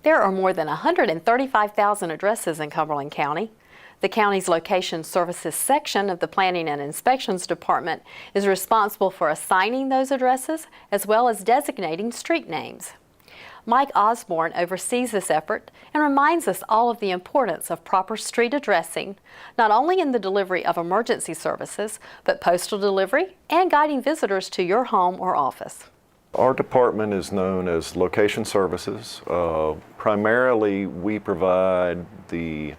There are more than 135,000 addresses in Cumberland County. The county's Location Services section of the Planning and Inspections Department is responsible for assigning those addresses as well as designating street names. Mike Osbourn oversees this effort and reminds us all of the importance of proper street addressing, not only in the delivery of emergency services, but postal delivery and guiding visitors to your home or office. Our department is known as Location Services. Primarily, we provide the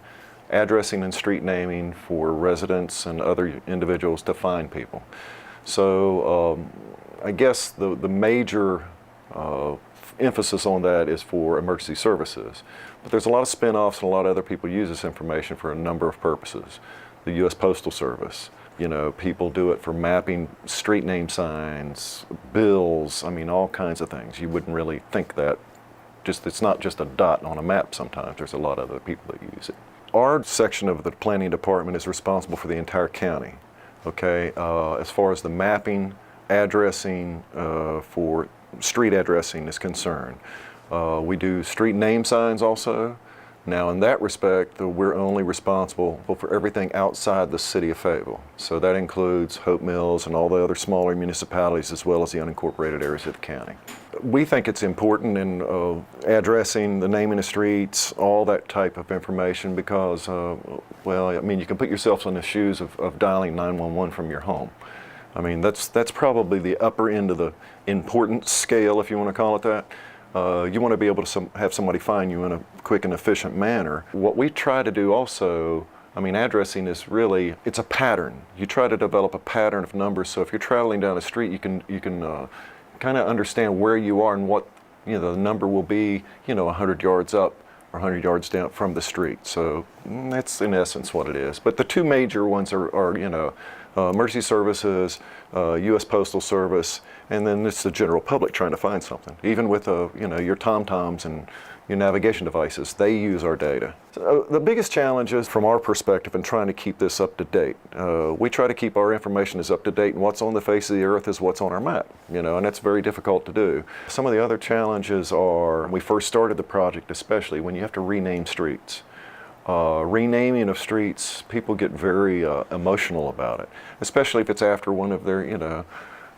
addressing and street naming for residents and other individuals to find people. So I guess the major emphasis on that is for emergency services. But there's a lot of spin-offs and a lot of other people use this information for a number of purposes. The U.S. Postal Service. You know, people do it for mapping street name signs, bills, I mean, all kinds of things. You wouldn't really think that. It's not just a dot on a map sometimes. There's a lot of other people that use it. Our section of the planning department is responsible for the entire county, okay? As far as the mapping, addressing for street addressing is concerned. We do street name signs also. Now, in that respect, we're only responsible for everything outside the city of Fayetteville. So that includes Hope Mills and all the other smaller municipalities as well as the unincorporated areas of the county. We think it's important in addressing, the naming of streets, all that type of information because, well, I mean, you can put yourself in the shoes of dialing 911 from your home. I mean, that's probably the upper end of the importance scale, if you want to call it that. You want to be able to have somebody find you in a quick and efficient manner. What we try to do also, I mean, addressing is really, it's a pattern. You try to develop a pattern of numbers, so if you're traveling down the street, you can kind of understand where you are and what, you know, the number will be, you know, 100 yards up or 100 yards down from the street. So that's in essence what it is. But the two major ones are you know, emergency services, U.S. Postal Service, and then it's the general public trying to find something. Even with you know, your TomToms and your navigation devices, they use our data. So, the biggest challenge is from our perspective in trying to keep this up to date. We try to keep our information as up to date, and what's on the face of the earth is what's on our map, you know, and that's very difficult to do. Some of the other challenges are, when we first started the project especially, when you have to rename streets. Renaming of streets, people get very emotional about it, especially if it's after one of their, you know,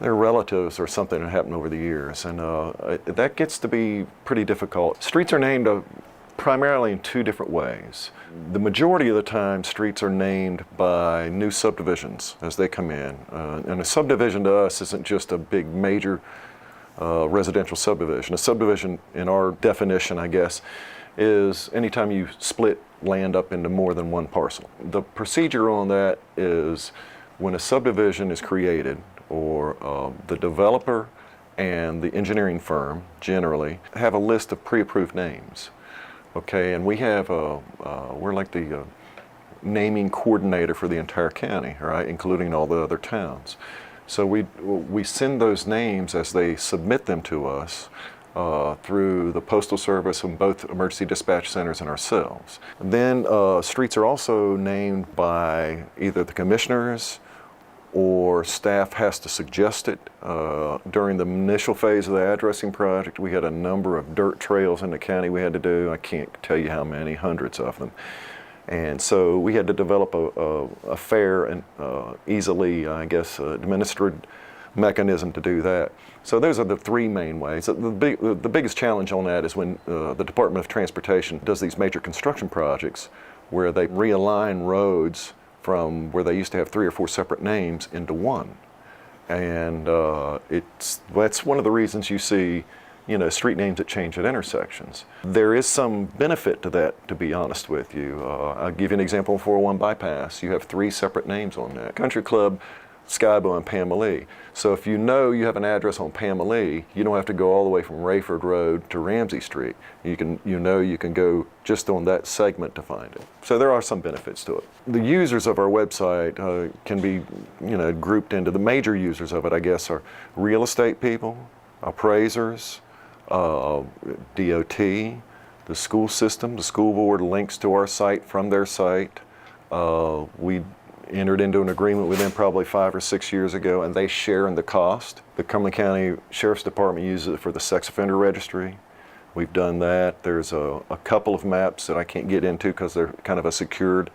their relatives or something that happened over the years, and that gets to be pretty difficult. Streets are named primarily in two different ways. The majority of the time, streets are named by new subdivisions as they come in, and a subdivision to us isn't just a big major residential subdivision. A subdivision, in our definition, I guess, is anytime you split land up into more than one parcel. The procedure on that is when a subdivision is created, or the developer and the engineering firm generally have a list of pre-approved names. Okay, and we have we're like the naming coordinator for the entire county, right, including all the other towns. So we send those names as they submit them to us through the Postal Service and both emergency dispatch centers and ourselves. Then streets are also named by either the commissioners or staff has to suggest it. During the initial phase of the addressing project, we had a number of dirt trails in the county we had to do. I can't tell you how many, hundreds of them. And so we had to develop a fair and easily, I guess, administered mechanism to do that. So those are the three main ways. The biggest challenge on that is when the Department of Transportation does these major construction projects where they realign roads from where they used to have 3 or 4 separate names into one. And that's one of the reasons you see, you know, street names that change at intersections. There is some benefit to that, to be honest with you. I'll give you an example. 401 bypass, you have 3 separate names on that. Country Club, Skybo, and Pamela. So if you know you have an address on Pamela, you don't have to go all the way from Rayford Road to Ramsey Street. You can go just on that segment to find it. So there are some benefits to it. The users of our website can be, you know, grouped into the major users of it, I guess, are real estate people, appraisers, DOT, the school system. The school board links to our site from their site. We entered into an agreement with them probably 5 or 6 years ago, and they share in the cost. The Cumberland County Sheriff's Department uses it for the sex offender registry. We've done that. There's a couple of maps that I can't get into because they're kind of a secured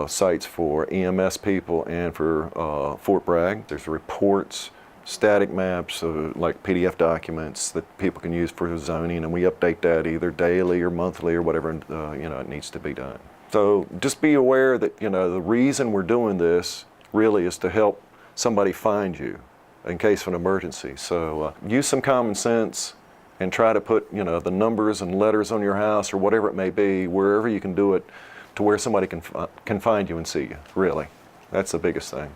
sites for EMS people and for Fort Bragg. There's reports, static maps, like PDF documents that people can use for zoning, and we update that either daily or monthly or whatever it needs to be done. So just be aware that the reason we're doing this really is to help somebody find you in case of an emergency. So use some common sense and try to put the numbers and letters on your house or whatever it may be, wherever you can do it, to where somebody can find you and see you, really. That's the biggest thing.